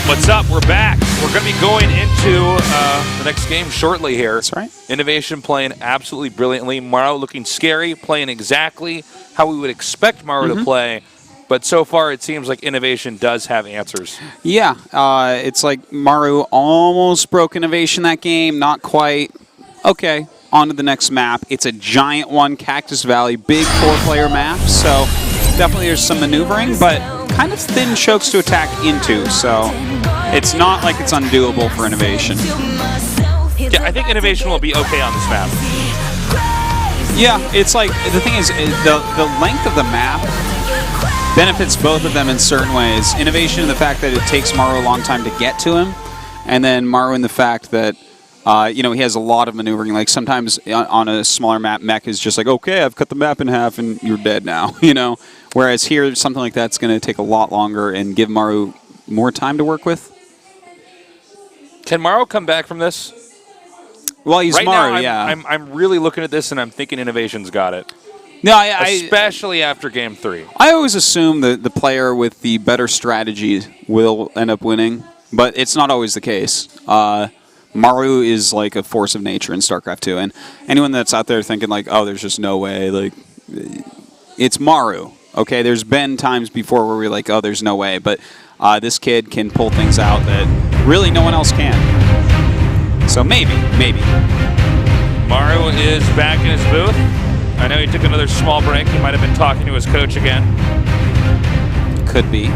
What's up? We're back. We're going to be going into the next game shortly here. That's right. INnoVation playing absolutely brilliantly. Maru looking scary, playing exactly how we would expect Maru to play. But so far, it seems like INnoVation does have answers. Yeah, it's like Maru almost broke INnoVation that game. Not quite. Okay, on to the next map. It's a giant one, Cactus Valley, big 4-player map. So definitely there's some maneuvering, but kind of thin chokes to attack into. So it's not like it's undoable for INnoVation. Yeah, I think INnoVation will be okay on this map. Yeah, it's like, the thing is, the length of the map benefits both of them in certain ways. INnoVation in the fact that it takes Maru a long time to get to him, and then Maru in the fact that, you know, he has a lot of maneuvering. Like, sometimes on a smaller map, mech is just like, okay, I've cut the map in half and you're dead now, you know? Whereas here, something like that's going to take a lot longer and give Maru more time to work with. Can Maru come back from this? Well, he's right Maru, now, yeah. I'm really looking at this and I'm thinking INnoVation's got it. No, especially after Game 3. I always assume that the player with the better strategy will end up winning, but it's not always the case. Maru is like a force of nature in StarCraft 2, and anyone that's out there thinking like, oh, there's just no way, like, it's Maru. Okay, there's been times before where we're like, oh, there's no way, but this kid can pull things out that really no one else can. So maybe. Maru is back in his booth. I know he took another small break. He might have been talking to his coach again. Could be.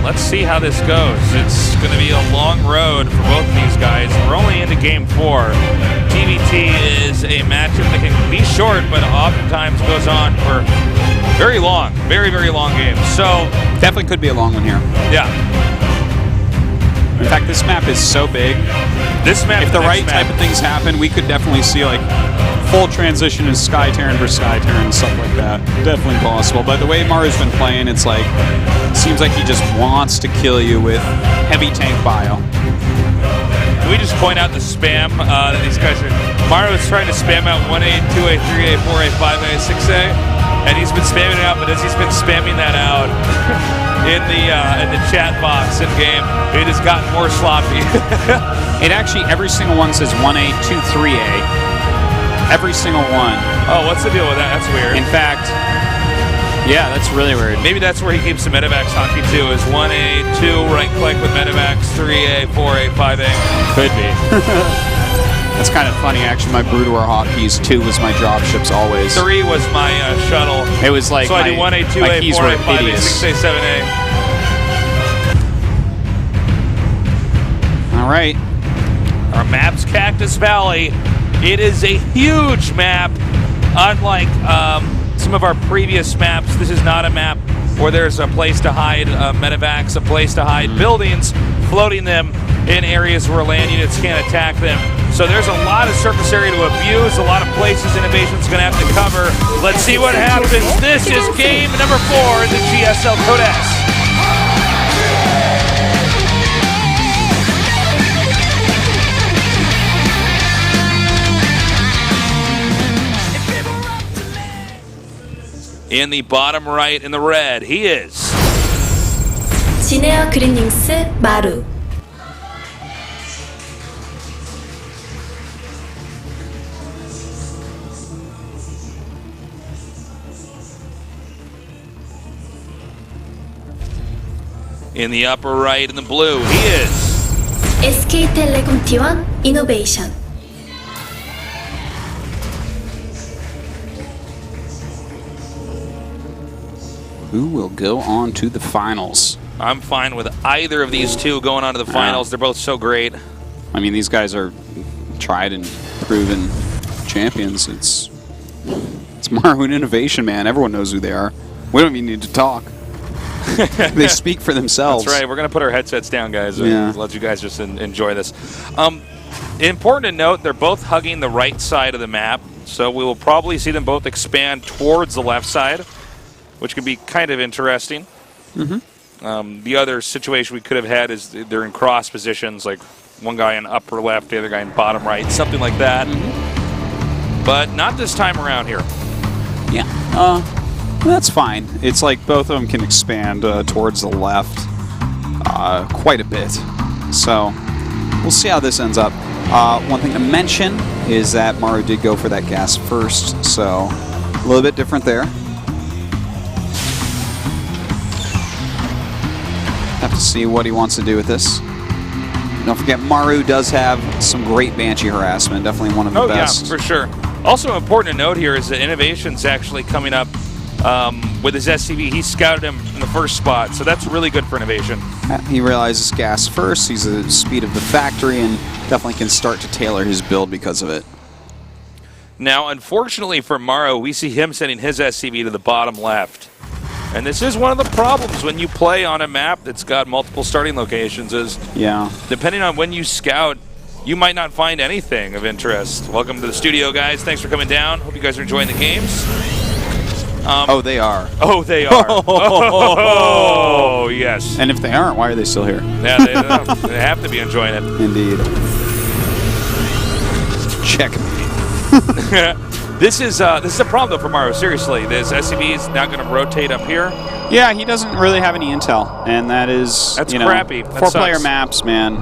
Let's see how this goes. It's going to be a long road for both of these guys. We're only into Game 4. TvT is a matchup that can be short, but oftentimes goes on for very long, very, very long games. So definitely could be a long one here. Yeah. In fact, this map is so big. This map, if the right type of things happen, we could definitely see like full transition in Sky Terran versus Sky Terran and stuff like that. Definitely possible. But the way Maru's been playing, it's like, seems like he just wants to kill you with heavy tank bio. Can we just point out the spam that these guys are? Maru is trying to spam out 1A, 2A, 3A, 4A, 5A, 6A, and he's been spamming it out. But as he's been spamming that out in the chat box in game, it has gotten more sloppy. It actually, every single one says 1A, 2, 3A. Every single one. Oh, what's the deal with that? That's weird. In fact, yeah, that's really weird. Maybe that's where he keeps the medevacs hockey too, is 1A, 2, right click with medevacs, 3A, 4A, 5A. Could be. That's kind of funny, actually. My Brood War hotkeys, 2 was my dropships always. 3 was my shuttle. It was like so I do 1A, 2A, 4A, 5A, 6A, 7A. All right. Our map's Cactus Valley. It is a huge map. Unlike some of our previous maps, this is not a map where there's a place to hide medevacs, a place to hide buildings, floating them in areas where land units can't attack them. So there's a lot of surface area to abuse, a lot of places INnoVation's going to have to cover. Let's see what happens. This is game number 4 in the GSL Code S. In the bottom right in the red, he is 지네어 그린닝스 마루. in the upper right in the blue, he is SK텔레콤 T1 INnoVation. Who will go on to the finals? I'm fine with either of these two going on to the finals. They're both so great. I mean, these guys are tried and proven champions. It's Maru and INnoVation, man. Everyone knows who they are. We don't even need to talk. They speak for themselves. That's right. We're going to put our headsets down, guys, and let you guys just enjoy this. Important to note, they're both hugging the right side of the map, so we will probably see them both expand towards the left side, which can be kind of interesting. The other situation we could have had is they're in cross positions, like one guy in upper left, the other guy in bottom right, something like that. but not this time around here. Yeah, that's fine. It's like both of them can expand towards the left quite a bit. So we'll see how this ends up. One thing to mention is that Maru did go for that gas first, so a little bit different there. Have to see what he wants to do with this. Don't forget, Maru does have some great Banshee harassment. Definitely one of the best. Yeah, for sure. Also important to note here is that INnoVation's actually coming up with his SCV. He scouted him in the first spot, so that's really good for INnoVation. He realizes gas first. He's the speed of the factory and definitely can start to tailor his build because of it. Now, unfortunately for Maru, we see him sending his SCV to the bottom left. And this is one of the problems when you play on a map that's got multiple starting locations is, depending on when you scout, you might not find anything of interest. Welcome to the studio, guys. Thanks for coming down. Hope you guys are enjoying the games. Oh, they are. Oh, they are. Oh, yes. And if they aren't, why are they still here? Yeah, they have to be enjoying it. Indeed. Check. This is a problem though for Maru. Seriously, this SCV is now going to rotate up here. Yeah, he doesn't really have any intel, and that's crappy. That 4-player sucks. Maps, man.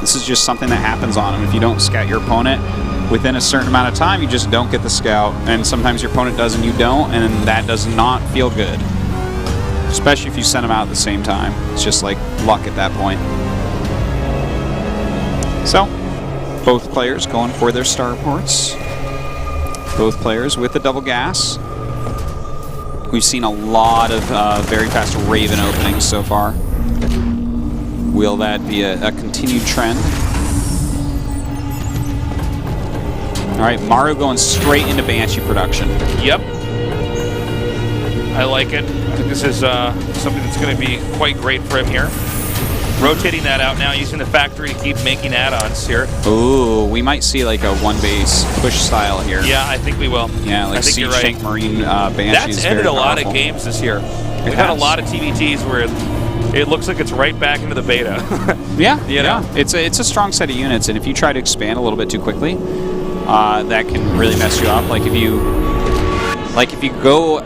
This is just something that happens on them. If you don't scout your opponent within a certain amount of time, you just don't get the scout, and sometimes your opponent does and you don't, and that does not feel good. Especially if you send them out at the same time. It's just like luck at that point. So, both players going for their starports. Both players with the double gas. We've seen a lot of very fast Raven openings so far. Will that be a continued trend? All right, Maru going straight into Banshee production. Yep. I like it. I think this is something that's going to be quite great for him here. Rotating that out now, using the factory to keep making add-ons here. Ooh, we might see like a one-base push style here. Yeah, I think we will. Yeah, like Siege Tank Marine Banshee. That's ended a lot of games this year. We've had a lot of TvTs where it looks like it's right back into the beta. Yeah, you know? It's a strong set of units, and if you try to expand a little bit too quickly, that can really mess you up. Like if you go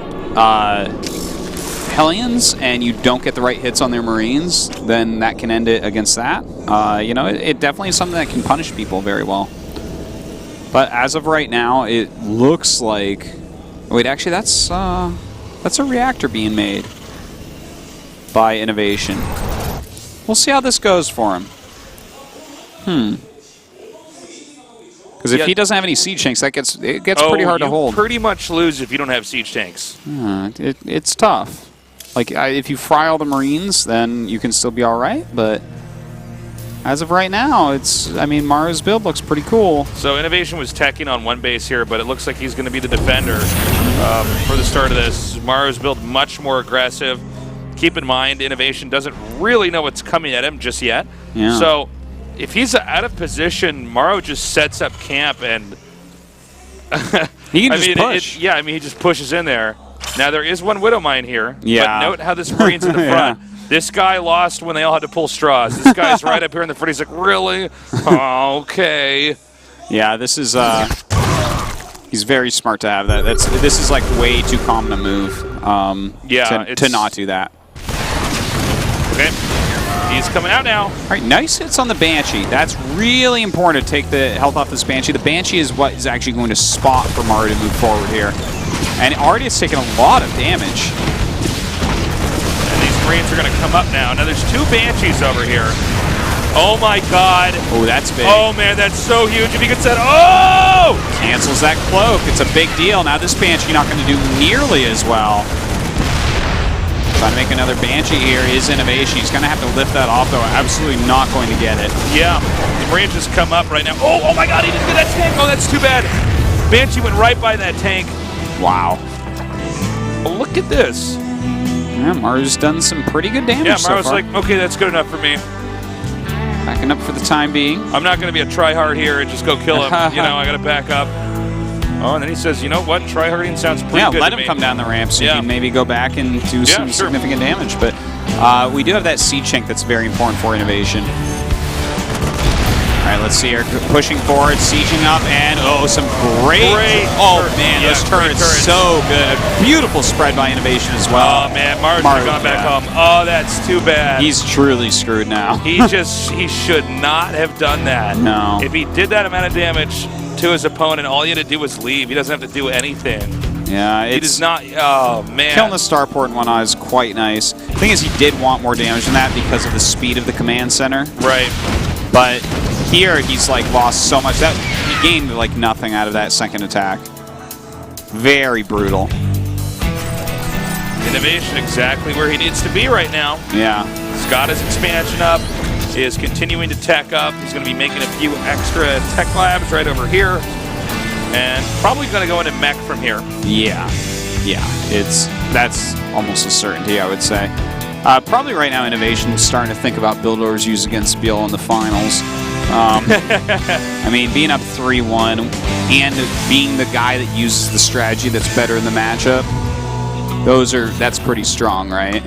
Hellions and you don't get the right hits on their Marines, then that can end it against that. It definitely is something that can punish people very well. But as of right now, it looks like... Wait, actually, that's a reactor being made by INnoVation. We'll see how this goes for him. Because if he doesn't have any siege tanks, it gets pretty hard to hold. You pretty much lose if you don't have siege tanks. It's tough. Like, if you fry all the Marines, then you can still be all right. But as of right now, Maru's build looks pretty cool. So INnoVation was teching on one base here, but it looks like he's going to be the defender for the start of this. Maru's build much more aggressive. Keep in mind, INnoVation doesn't really know what's coming at him just yet. Yeah. So if he's out of position, Maru just sets up camp and... he can just push. He just pushes in there. Now, there is one Widow Mine here, but note how this Marine's in the front. This guy lost when they all had to pull straws. This guy's right up here in the front. He's like, really? Oh, okay. Yeah, this is... he's very smart to have that. This is like way too common a move to not do that. Okay. He's coming out now. All right, nice hits on the Banshee. That's really important to take the health off this Banshee. The Banshee is what is actually going to spot for Maru to move forward here. And already it's taken a lot of damage. And these Marines are going to come up now. Now there's two Banshees over here. Oh my god. Oh, that's big. Oh man, that's so huge. If you could set... Oh! Cancels that cloak. It's a big deal. Now this Banshee not going to do nearly as well. Trying to make another Banshee here is INnoVation. He's going to have to lift that off, though. Absolutely not going to get it. Yeah. The Marines just come up right now. Oh my god, he didn't get that tank. Oh, that's too bad. Banshee went right by that tank. Wow. Oh, look at this. Yeah, Maru's done some pretty good damage so far. Maru's like, okay, that's good enough for me. Backing up for the time being. I'm not going to be a try-hard here and just go kill him. I got to back up. Oh, and then he says, you know what? Try-harding sounds pretty good to me. Yeah, let him come down the ramp so you can maybe go back and do some significant damage. But we do have that siege tank that's very important for INnoVation. right, let's see here. Pushing forward, sieging up, and some great. Oh man, those turrets so good. Beautiful spread by INnoVation as well. Oh man, Maru's gone back home. Oh, that's too bad. He's truly screwed now. he should not have done that. No. If he did that amount of damage to his opponent, all he had to do was leave. He doesn't have to do anything. Yeah, he does not. Oh man, killing the starport and whatnot is quite nice. The thing is, he did want more damage than that because of the speed of the command center. Right. But here, he's like lost so much that he gained like nothing out of that second attack. Very brutal. INnoVation exactly where he needs to be right now. Yeah. He's got his expansion up. He is continuing to tech up. He's going to be making a few extra tech labs right over here. And probably going to go into mech from here. Yeah. That's almost a certainty, I would say. Probably right now, INnoVation is starting to think about build orders used against BL in the finals. I mean, being up 3-1 and being the guy that uses the strategy that's better in the matchup, that's pretty strong, right?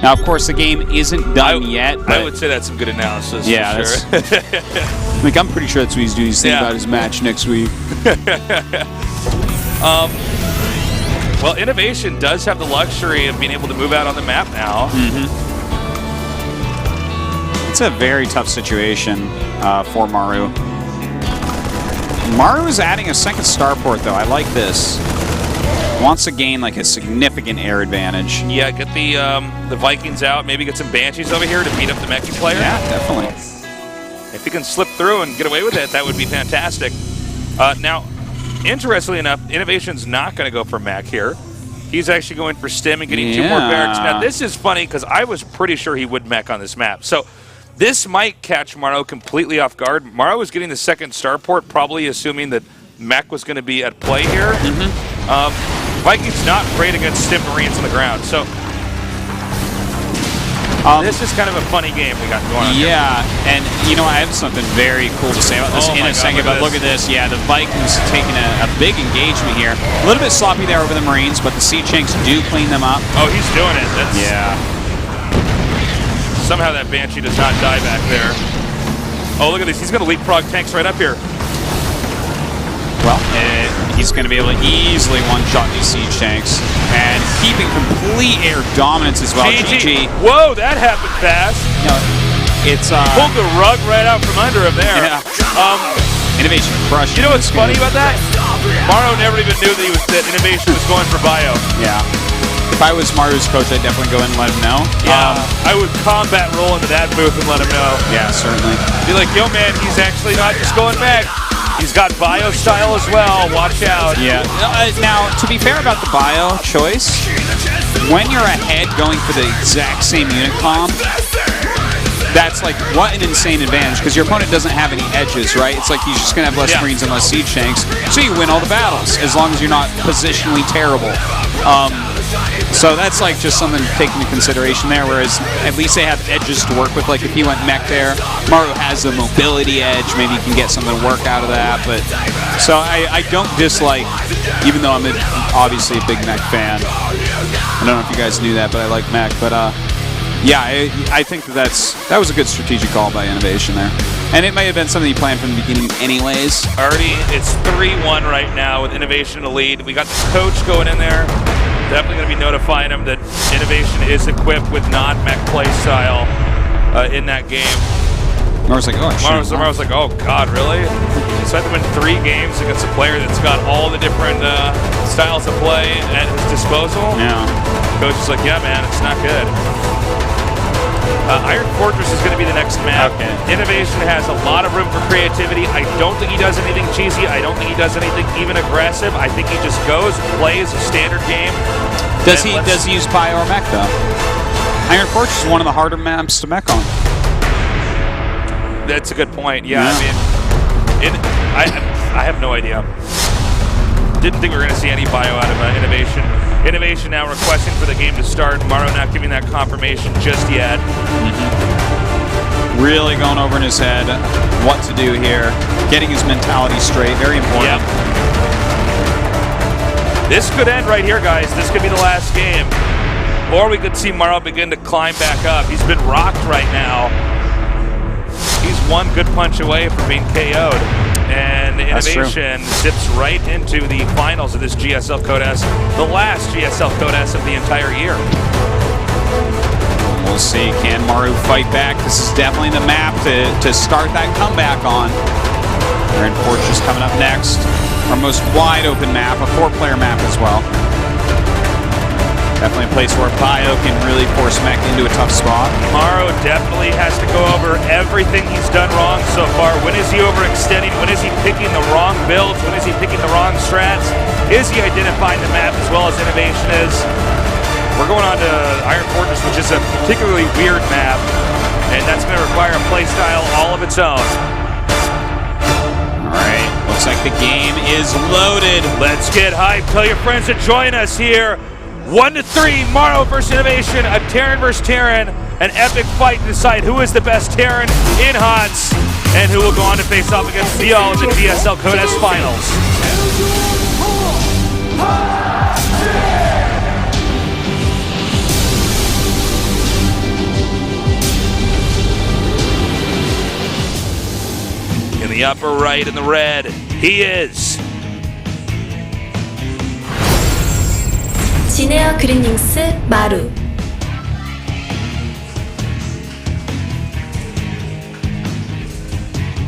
Now, of course, the game isn't done yet. But I would say that's some good analysis. Yeah, for sure. Like, I'm pretty sure that's what he's doing. He's thinking about his match next week. Well, INnoVation does have the luxury of being able to move out on the map now. It's a very tough situation for Maru. Maru is adding a second starport, though. I like this. Wants to gain like a significant air advantage. Yeah, get the Vikings out. Maybe get some Banshees over here to beat up the Mechie player. Yeah, definitely. If he can slip through and get away with it, that would be fantastic. Now, interestingly enough, INnoVation's not going to go for mech here. He's actually going for stim and getting 2 more barracks. Now, this is funny because I was pretty sure he would mech on this map. So this might catch Maru completely off guard. Maru was getting the second starport, probably assuming that mech was going to be at play here. Vikings not great against stim Marines on the ground. So this is kind of a funny game we got going on here. And you know, I have something very cool to say about this in a second, but look at this. Yeah, the Vikings taking a big engagement here. A little bit sloppy there over the Marines, but the Sea Chinks do clean them up. Oh, he's doing it. Somehow that Banshee does not die back there. Oh, look at this. He's going to leapfrog tanks right up here. Well, he's going to be able to easily one-shot these siege tanks. And keeping complete air dominance as well. GG. Whoa, that happened fast. No, it's pulled the rug right out from under him there. Yeah. INnoVation crushed. You know what's funny about that? Maru never even knew that INnoVation was going for bio. Yeah. If I was Maru's coach, I'd definitely go in and let him know. Yeah, I would combat roll into that booth and let him know. Yeah, certainly. Be like, yo, man, he's actually not just going back. He's got bio style as well. Watch out. Yeah. Now, to be fair about the bio choice, when you're ahead going for the exact same unit comp, that's like, what an insane advantage, because your opponent doesn't have any edges, right? It's like he's just going to have less Marines and less siege tanks, so you win all the battles, as long as you're not positionally terrible. So that's like just something to take into consideration there, whereas at least they have edges to work with. Like if he went mech there, Maru has a mobility edge, maybe you can get something to work out of that. But so I don't dislike, even though I'm obviously a big mech fan. I don't know if you guys knew that, but I like mech. But yeah, I think that was a good strategic call by INnoVation there. And it may have been something you planned from the beginning anyways. Already, it's 3-1 right now with INnoVation to lead. We got the coach going in there. Definitely going to be notifying him that INnoVation is equipped with non-mech play style in that game. Maru's like, oh, Maru's like, oh, God, really? So I have to win 3 games against a player that's got all the different styles of play at his disposal? Yeah. Coach is like, yeah, man, it's not good. Iron Fortress is going to be the next map. Okay. INnoVation has a lot of room for creativity. I don't think he does anything cheesy. I don't think he does anything even aggressive. I think he just goes and plays a standard game. Does he use bio or mech though? Iron Fortress is one of the harder maps to mech on. That's a good point. Yeah. I mean, I have no idea. Didn't think we were going to see any bio out of INnoVation. INnoVation now requesting for the game to start. Maru not giving that confirmation just yet. Really going over in his head what to do here. Getting his mentality straight. Very important. Yep. This could end right here, guys. This could be the last game. Or we could see Maru begin to climb back up. He's been rocked right now. He's one good punch away from being KO'd. And INnoVation dips right into the finals of this GSL Code S, the last GSL Code S of the entire year. We'll see. Can Maru fight back? This is definitely the map to start that comeback on. Iron Fortress coming up next. Our most wide open map, a 4-player map as well. Definitely a place where Bio can really force Mech into a tough spot. Maru definitely has to go over everything he's done wrong so far. When is he overextending? When is he picking the wrong builds? When is he picking the wrong strats? Is he identifying the map as well as INnoVation is? We're going on to Iron Fortress, which is a particularly weird map, and that's going to require a playstyle all of its own. All right, looks like the game is loaded. Let's get hyped. Tell your friends to join us here. 1-3, Maru versus INnoVation, a Terran versus Terran, an epic fight to decide who is the best Terran in HOTS, and who will go on to face off against the all in the GSL Code S Finals. In the upper right in the red, he is 진에어 그린링스 마루.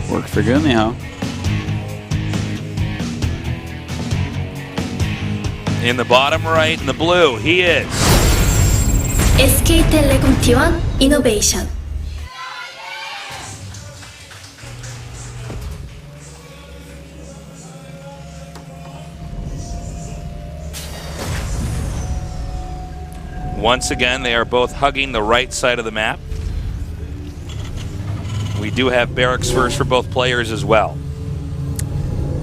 Work for Gumiho. in the bottom right in the blue. He is SK텔레콤 T1 INnoVation. Once again, they are both hugging the right side of the map. We do have barracks first for both players as well.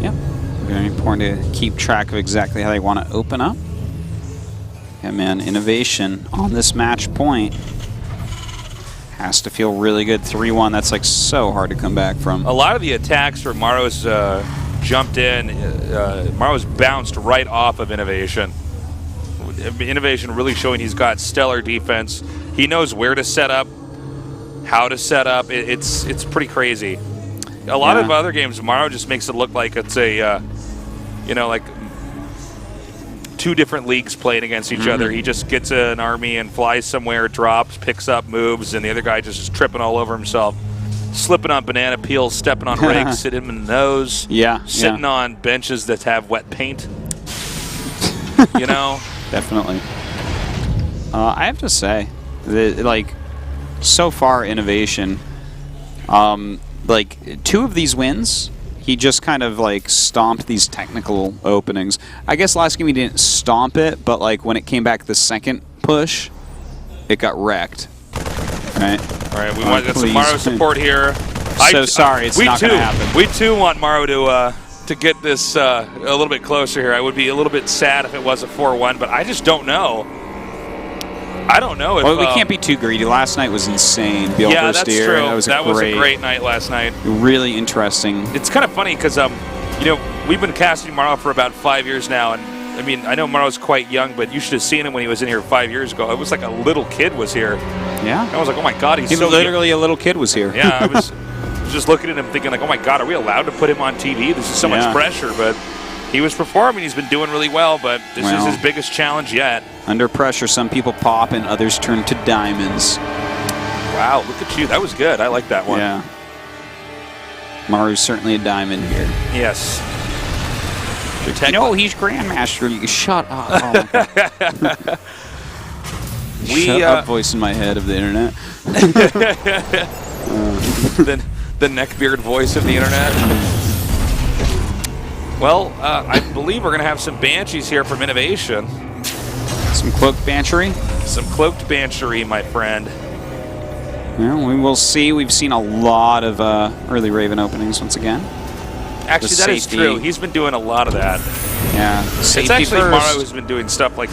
Yep. Very important to keep track of exactly how they want to open up. Yeah, man, INnoVation on this match point has to feel really good. 3-1, that's like so hard to come back from. A lot of the attacks where Maru's jumped in, Maru's bounced right off of INnoVation. INnoVation really showing he's got stellar defense. He knows where to set up, how to set up. It's pretty crazy. A lot of other games, Maru just makes it look like it's a, you know, like two different leagues playing against each other. He just gets an army and flies somewhere, drops, picks up, moves, and the other guy just is tripping all over himself. Slipping on banana peels, stepping on rakes, hitting him in the nose. Sitting on benches that have wet paint. You know? Definitely. I have to say, like, so far INnoVation, like, 2 of these wins, he just kind of, like, stomped these technical openings. I guess last game he didn't stomp it, but, like, when it came back the second push, it got wrecked. Right? All right, we want to get some Maru support here. Sorry, it's not going to happen. We, too, want Maru to get this a little bit closer here. I would be a little bit sad if it was a 4-1, but I just don't know. I don't know if... Well, we can't be too greedy. Last night was insane. Yeah, that's true. That was a great night last night. Really interesting. It's kind of funny because, you know, we've been casting Maru for about 5 years now, and I mean, I know Maru's quite young, but you should have seen him when he was in here 5 years ago. It was like a little kid was here. Yeah. I was like, oh my God, he's so literally a little kid was here. Yeah, I was just looking at him thinking like, oh my God, are we allowed to put him on TV? This is so much pressure, but he was performing. He's been doing really well, but this is his biggest challenge yet. Under pressure, some people pop and others turn to diamonds. Wow, look at you. That was good. I like that one. Yeah. Maru's certainly a diamond here. Yes. No, he's Grandmaster. You shut up. Oh my God. Shut up, voice in my head of the internet. The neckbeard voice of the internet. Well, I believe we're going to have some Banshees here from INnoVation. Some cloaked Banchery? Some cloaked Banchery, my friend. Well, we will see. We've seen a lot of early Raven openings once again. Actually, that is true. He's been doing a lot of that. Yeah. It's actually Maru who's been doing stuff like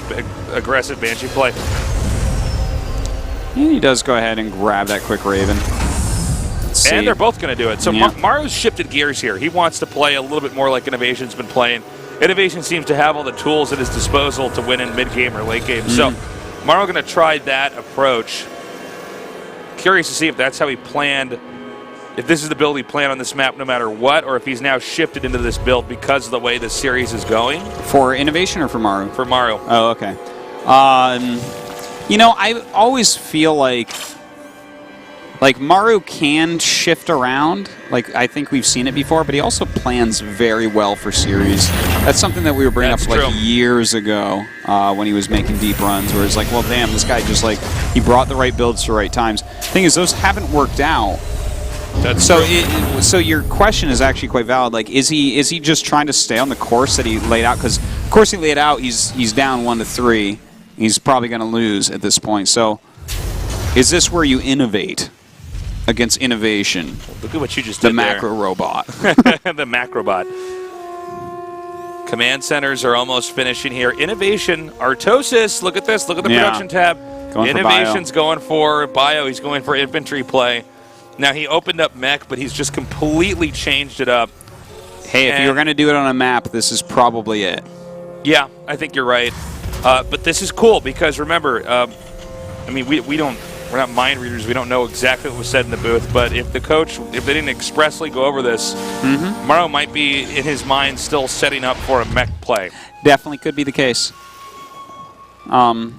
aggressive Banshee play. And he does go ahead and grab that quick Raven. And they're both going to do it. So Maru's shifted gears here. He wants to play a little bit more like INnoVation's been playing. INnoVation seems to have all the tools at his disposal to win in mid-game or late game. So Maru going to try that approach. Curious to see if that's how he planned if this is the build he planned on this map no matter what, or if he's now shifted into this build because of the way the series is going. For INnoVation or for Maru? For Maru. Oh, okay. You know, I always feel like Maru can shift around. Like, I think we've seen it before, but he also plans very well for series. That's something that we were bringing up like years ago when he was making deep runs, where it's like, well, damn, this guy just like, he brought the right builds to the right times. Thing is, those haven't worked out. That's so your question is actually quite valid. Like, is he just trying to stay on the course that he laid out? Because of course he laid out, he's down 1-3. He's probably going to lose at this point. So, is this where you innovate against INnoVation? Look at what you just did. The macro robot. The macrobot. Command centers are almost finishing here. INnoVation, Artosis. Look at this. Look at the production tab. INnoVation's going for bio. He's going for infantry play. Now, he opened up mech, but he's just completely changed it up. Hey, if you're going to do it on a map, this is probably it. Yeah, I think you're right. But this is cool because, remember, I mean, we're not mind readers. We don't know exactly what was said in the booth. But if the coach, if they didn't expressly go over this, Maru might be, in his mind, still setting up for a mech play. Definitely could be the case. Now,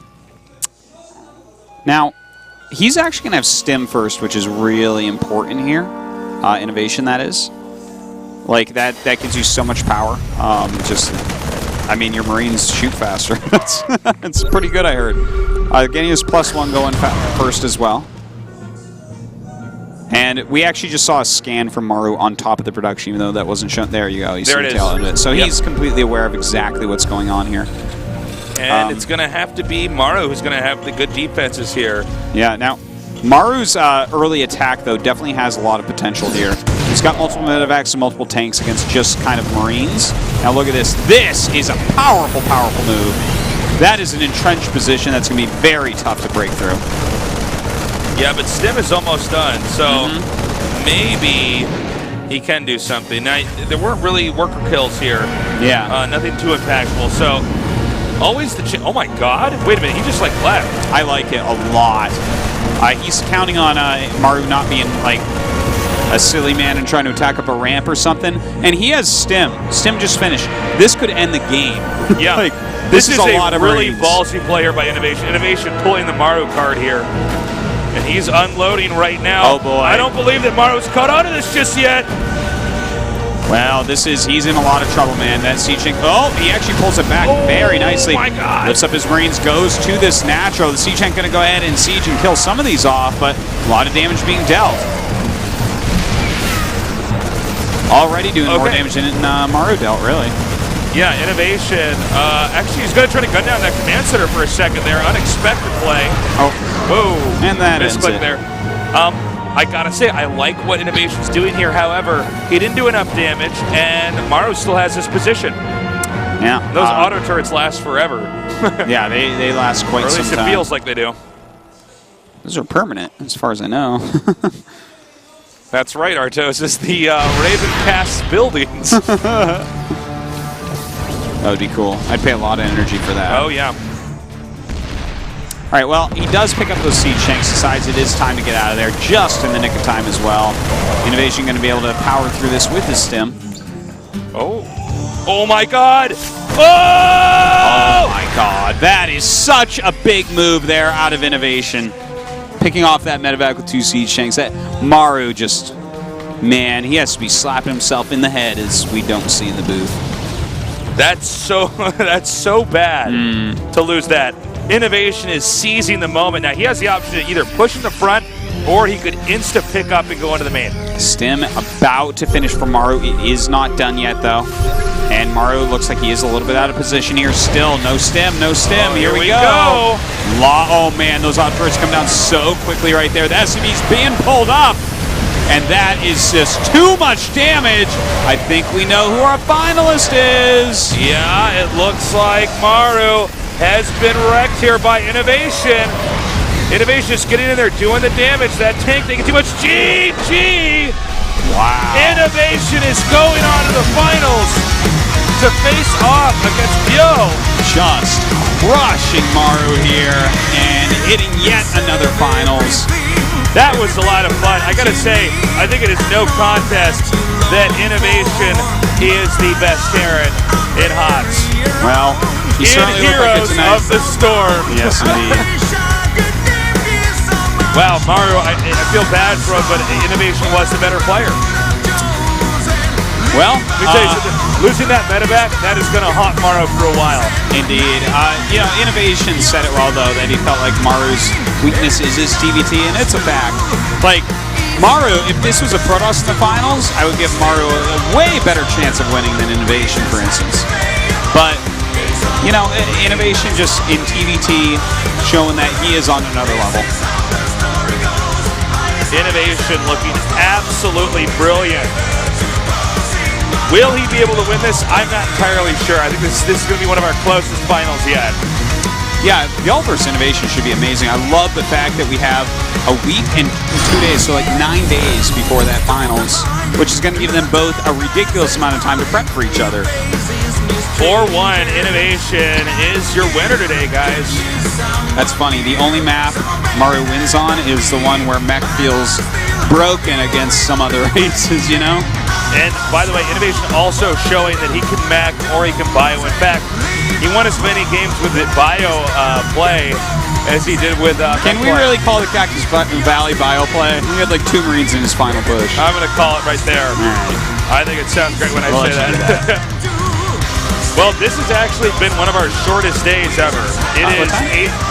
he's actually going to have stim first, which is really important here. INnoVation, that is. Like, that gives you so much power. I mean, your Marines shoot faster. It's pretty good, I heard. Getting his +1 going first as well. And we actually just saw a scan from Maru on top of the production, even though that wasn't shown. There you go. You see the tail end of it. So he's completely aware of exactly what's going on here. And it's going to have to be Maru who's going to have the good defenses here. Yeah, now, Maru's early attack, though, definitely has a lot of potential here. He's got multiple medevacs and multiple tanks against just kind of Marines. Now look at this. This is a powerful, powerful move. That is an entrenched position that's going to be very tough to break through. Yeah, but Stim is almost done, so maybe he can do something. Now, there weren't really worker kills here. Yeah. Nothing too impactful, so always the oh my god, wait a minute, he just like left. I like it a lot. He's counting on Maru not being like a silly man and trying to attack up a ramp or something. And he has Stim. Stim just finished. This could end the game. Yeah. Like, this is a lot of really Marines. ballsy player by INnoVation. INnoVation pulling the Maru card here. And he's unloading right now. Oh boy. I don't believe that Maru's caught on to this just yet. Well, he's in a lot of trouble, man. That siege tank. Oh, he actually pulls it back very nicely. Oh my god. Lifts up his Marines, goes to this Natro. The siege tank going to go ahead and siege and kill some of these off, but a lot of damage being dealt. Already doing more damage than Maru dealt, really. Yeah, INnoVation. Actually, he's going to try to gun down that command center for a second there. Unexpected play. Oh. Whoa. And that ends misclick it. there. I gotta say, I like what INnoVation's doing here. However, he didn't do enough damage, and Maru still has his position. Yeah. Those auto turrets last forever. Yeah, they last quite some time. Or at least it feels like they do. Those are permanent, as far as I know. That's right, Artosis. The Raven casts buildings. That would be cool. I'd pay a lot of energy for that. Oh, yeah. All right, well, he does pick up those siege tanks, decides it is time to get out of there just in the nick of time as well. INnoVation going to be able to power through this with his stim. Oh. Oh, my God. Oh! Oh, my God. That is such a big move there out of INnoVation. Picking off that medevac with 2 siege tanks. That Maru just, man, he has to be slapping himself in the head as we don't see in the booth. That's so bad to lose that. INnoVation is seizing the moment. Now, he has the option to either push in the front or he could insta-pick up and go into the main. Stim about to finish for Maru. It is not done yet, though. And Maru looks like he is a little bit out of position here still. No stim, no stim. Oh, here we go. Oh, man, those turrets come down so quickly right there. The SCV's being pulled up. And that is just too much damage. I think we know who our finalist is. Yeah, it looks like Maru has been wrecked here by INnoVation. INnoVation is getting in there, doing the damage. That tank taking too much. GG! Wow. INnoVation is going on to the finals to face off against Bio. Just crushing Maru here and hitting yet another finals. That was a lot of fun. I gotta say, I think it is no contest that INnoVation is the best Terran in HOTS. Well, he In certainly looked like it Heroes tonight. of the Storm. Yes, indeed. Wow, Maru, I feel bad for him, but INnoVation was the better player. Well, Let me tell you something. Losing that medevac, that is going to haunt Maru for a while. indeed. You know, INnoVation said it well, though, that he felt like Maru's weakness is his TvT, and it's a fact. Like, Maru, if this was a Protoss in the finals, I would give Maru a way better chance of winning than INnoVation, for instance. But, you know, INnoVation just in TvT showing that he is on another level. INnoVation looking absolutely brilliant. Will he be able to win this? I'm not entirely sure. I think this is going to be one of our closest finals yet. Yeah, y'all versus INnoVation should be amazing. I love the fact that we have a week and 2 days, so like 9 days before that finals, which is going to give them both a ridiculous amount of time to prep for each other. 4-1, INnoVation is your winner today, guys. That's funny. The only map Maru wins on is the one where Mech feels broken against some other races, you know? And by the way, INnoVation also showing that he can mech or he can bio. In fact, he won as many games with the bio play as he did with Can we really call the Cactus Valley bio play? He had like 2 Marines in his final push. I'm going to call it right there. Right. I think it sounds great when I We'll say let you that. do that. Well, this has actually been one of our shortest days ever. It is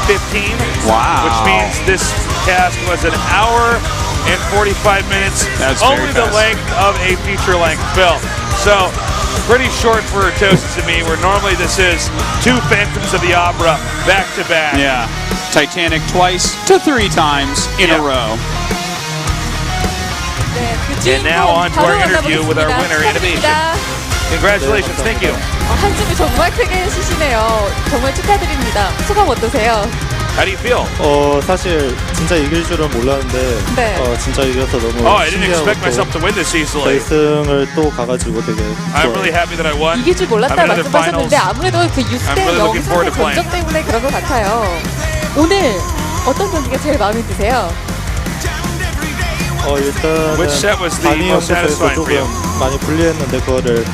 8:15, Wow. which means this cast was an hour and 45 minutes, That's very only the fast. length of a feature-length film. So, pretty short for Toasted to me, where normally this is 2 Phantoms of the Opera back-to-back. Yeah. Titanic twice to 3 times in a row. And now on to our interview with our winner, INnoVation. Congratulations, thank you. 한숨이 정말 크게 쉬시네요. 정말 축하드립니다. 소감 어떠세요? How do you feel? 사실 진짜 이길 줄은 몰랐는데 네. 진짜 이겨서 너무 Oh, I didn't 신기하고 expect myself to win this easily. 결승을 또 가가지고 되게 I'm 좋아요. really happy that I won. 이길 줄 몰랐다 I'm in other finals. 말씀하셨는데 아무래도 그 I'm 6대 really 0 looking forward to 상대 playing. 전적 때문에 그런 것 같아요. 오늘 어떤 경기가 제일 마음에 드세요? 일단은 Which set was the 단위 most 연습에서 satisfying for you? 조금 많이 불리했는데 그거를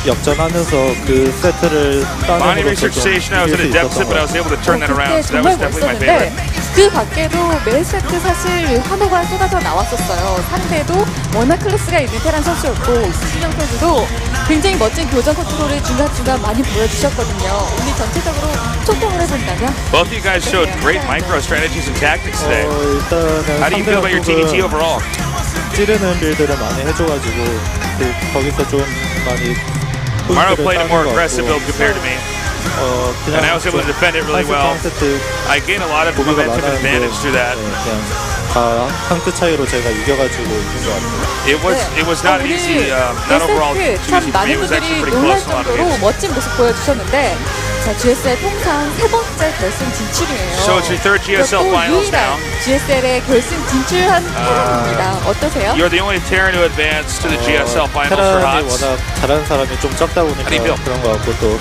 역전하면서 그 세트를 Bonnie 따내면서 Research 좀 Station, I was at a 이길 수 deficit, 있었던 but I 것 was able to turn that 그때 around. So that 정말 was definitely my favorite. 멋있었는데 그 밖에도 매 세트 사실 환호가 쏟아져 나왔었어요. 상대도 워낙 클래스가 있는 테란 선수였고 수진영 선수도 굉장히 멋진 교전 컨트롤을 중간중간 많이 보여주셨거든요. 오늘 전체적으로 총평을 해본다면 Both of you guys showed great micro strategies and tactics today. 일단은 How do you feel about your TvT overall? 찌르는 빌드를 많이 해줘가지고 거기서 좀 많이 Maru 포인트를 played a 따는 more 것 aggressive 같고, build compared to me, 그냥 and I was able to defend it really 한 well. 세트 I gained a lot of 보기가 momentum 많았는데 advantage through that. 그냥 다 한끗 차이로 제가 이겨가지고 이긴 것 같아요. It was not 오늘 easy, not overall too 세트 참 easy for me. 많은 It was actually 분들이 pretty 놀랄 close in a lot of 정도로 games. 멋진 모습 보여주셨는데 자, GSL 통상 3번째 결승 진출이에요. So it's your third GSL 또 finals 유일한 now. GSL에 결승 진출한 테란입니다. 어떠세요? You're the only Terran to advance to the GSL finals for 테란이 HOTS. 워낙 잘하는 사람이 좀 적다 보니까 How do you feel? 그런 것 같고 또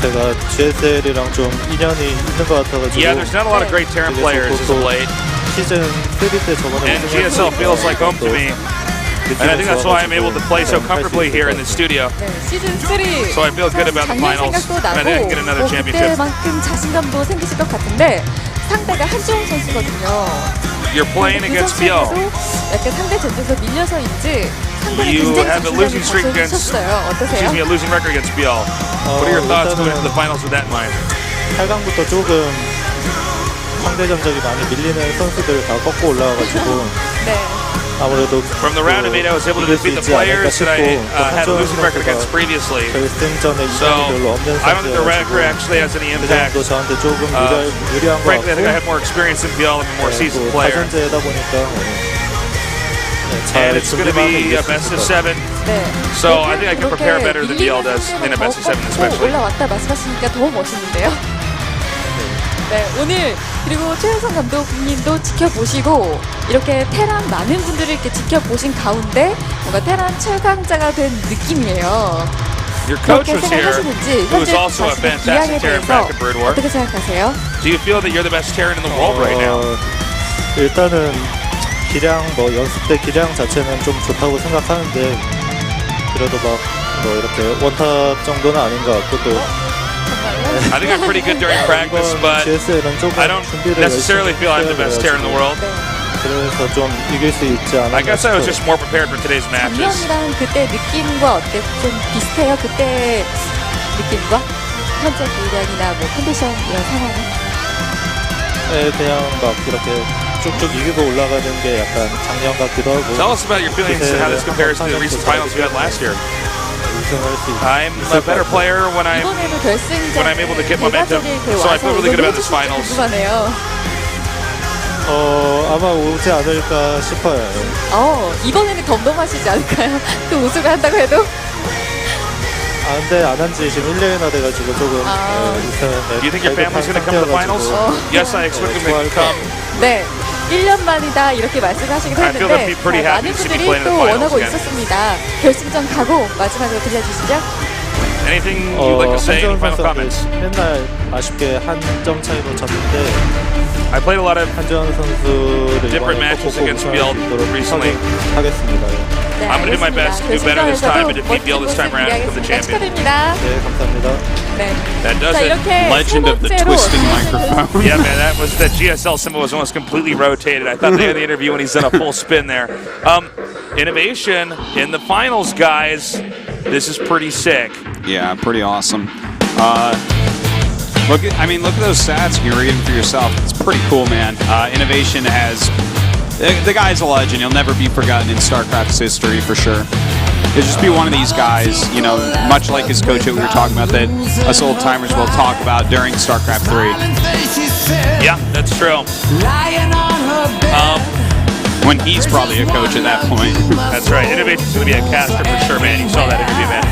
제가 GSL이랑 좀 인연이 있는 것 같아가지고 Yeah, there's not a lot of great Terran 되게 players as of 좋고 또 late, 시즌 3 때 저번에 and GSL feels like home to me. And I think that's why I'm able to play so comfortably here in the studio. 네, 시즌 3 So I feel good about the 작년 finals, 생각도 and I think I can get another 나고 championship. 그때만큼 자신감도 생기실 것 같은데 상대가 한지용 선수거든요. You're playing 그 against BL. 선수도 약간 상대 전투에서 밀려서인지 상대를 You 굉장히 have a losing streak against, 쳤어요. 어떠세요? excuse me, a losing record against BL. What are your thoughts going into the finals with that in mind? 8강부터 조금 상대 전적이 많이 밀리는 선수들 다 꺾고 올라와가지고 네. 아무래도 From the round of 8, I was able to 이길 수 defeat the 있지 않을까 players that I 싶고 had a losing record against previously. 결승전에 So 이변이 별로 없는 I don't think the record 선수여가지고 actually has any 그 impact. 점도 저한테 조금 유리한 것 Frankly, I think I have 같고 more experience in BL and a more seasoned 또 player. 다전제다 보니까 And it's going to be a best of 7. 네. So I think I can prepare better than BL does in a best of 7 especially. 올라왔다 말씀하시니까 더 멋있는데요. 네, 오늘 그리고 최현성 감독님도 지켜보시고 이렇게 테란 많은 분들을 이렇게 지켜보신 가운데 뭔가 테란 최강자가 된 느낌이에요. Your coach 그렇게 was here, 생각하시는지 who is 현재 also a 자신의 fantastic 기량에 Terran 대해서 back at Brood War. 어떻게 생각하세요? Do you feel that you're the best Terran in the world right now? 일단은 기량 뭐 연습 때 기량 자체는 좀 좋다고 생각하는데 그래도 막 뭐 이렇게 원탑 정도는 아닌 것 같고 또 I think I'm pretty good during practice, but GSL은 조금 I don't 준비를 necessarily feel I'm the best here in the world. 그래서 좀 이길 수 있지 않았나 I guess I was 싶어요. just more prepared for today's matches. 작년이랑 그때 느낌과 어때? 좀 비슷해요? 그때 느낌과? 현재 기량이나 뭐 컨디션 이런 상황은? 네, 그냥 막 이렇게 쭉쭉 이기고 올라가는 게 약간 작년 같기도 하고 Tell us about your feelings and how this compares to the recent finals you had last year. 우승할 수 I'm a better player when I'm 이번에도 결승전 when I'm able to get momentum, so I feel really good about this finals. 궁금하네요. 아마 오지 않을까 싶어요. 이번에는 덤덤하시지 않을까요? 또 우승을 한다고 해도? 근데 안 한 지 지금 1년이나 돼가지고 조금 Do you think your family's going to come to the finals? Yes, I expect them to come. 네, 1년 만이다 이렇게 말씀하시기도 I feel they'd 했는데 be pretty happy 많은 to see me 분들이 play in the 또 finals 원하고 again. 있었습니다. 결승전 가고 마지막으로 들려주시죠. Anything you'd like to say? Any final comments? 맨날 아쉽게 한 점 차이로 졌는데 I played a lot of 한지원 선수를 different 이번에 matches 꼭 against 우승할 Biel 수 있도록 recently. 하겠습니다. 네, I'm gonna do my best to do better this time and defeat Biel this time around and become the champion. 축하드립니다. 네, 감사합니다. 네. That does 자, it. 이렇게 Legend 세 of the 번째로 twisting microphone. Yeah, man, that GSL symbol was almost completely rotated. I thought they had the interview when he's done a full spin there. INnoVation in the finals, guys. This is pretty sick. Yeah, pretty awesome. Look at those stats. You can read them for yourself. It's pretty cool, man. INnoVation has the guy's a legend. He'll never be forgotten in StarCraft's history for sure. He'll just be one of these guys, you know, much like his coach that we were talking about that us old timers will talk about during StarCraft 3. Yeah, that's true. When he's probably a coach at that point. That's right. INnoVation's going to be a caster for sure, man. You saw that interview, man.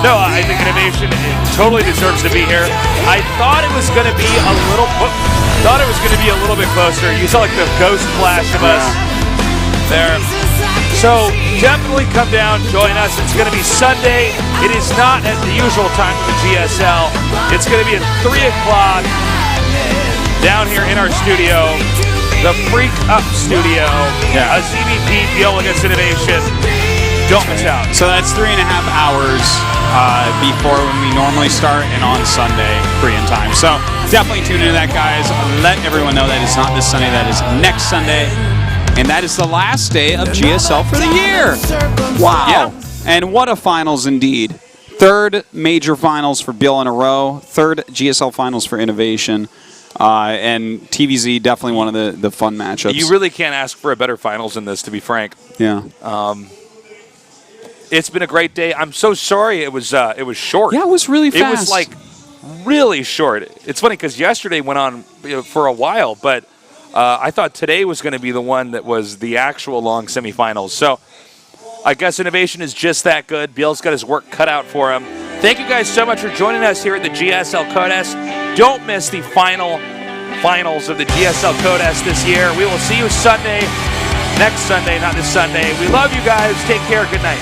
No, I think INnoVation totally deserves to be here. I thought it was going to be a little bit closer. You saw like the ghost flash of us there. So definitely come down, join us. It's going to be Sunday. It is not at the usual time for the GSL. It's going to be at 3 o'clock down here in our studio, the Freak Up Studio. Yeah. A ZVP deal against INnoVation. Don't miss out. So that's 3.5 hours before when we normally start and on Sunday, Korean time. So definitely tune into that, guys. Let everyone know that it's not this Sunday, that is next Sunday. And that is the last day of GSL for the year. Wow. Yeah. And what a finals indeed. Third major finals for Bill in a row. Third GSL finals for INnoVation. And TvZ, definitely one of the fun matchups. You really can't ask for a better finals than this, to be frank. Yeah. It's been a great day. I'm so sorry it was short. Yeah, it was really fast. It was like really short. It's funny because yesterday went on for a while, but I thought today was going to be the one that was the actual long semifinals. So I guess INnoVation is just that good. Bill's got his work cut out for him. Thank you guys so much for joining us here at the GSL Code S. Don't miss the finals of the GSL Code S this year. We will see you Sunday, next Sunday, not this Sunday. We love you guys. Take care. Good night.